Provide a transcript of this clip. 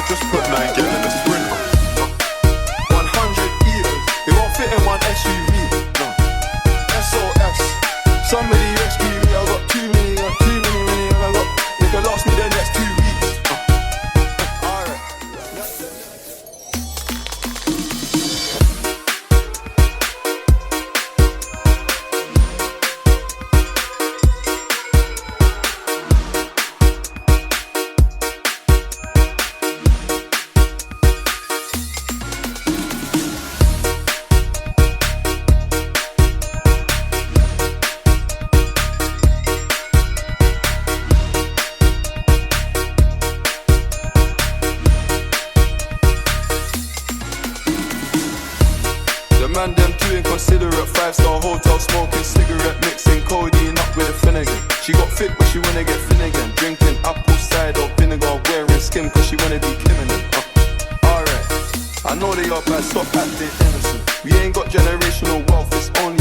just put 9 gal in a sprint. 100 eaters, it won't fit in one SUV. No. SOS, somebody rescue me. I got too many, and I got, they could last me the next 2 weeks. Alright. The man them too inconsiderate, 5-star hotel smoking cigarette, mixing codeine up with a Finnegan. She got fit but she wanna get Finnegan, drinking apple cider vinegar, wearing skim cause she wanna be Kim and them. Alright, I know they are bad, stop acting innocent. We ain't got generational wealth, it's only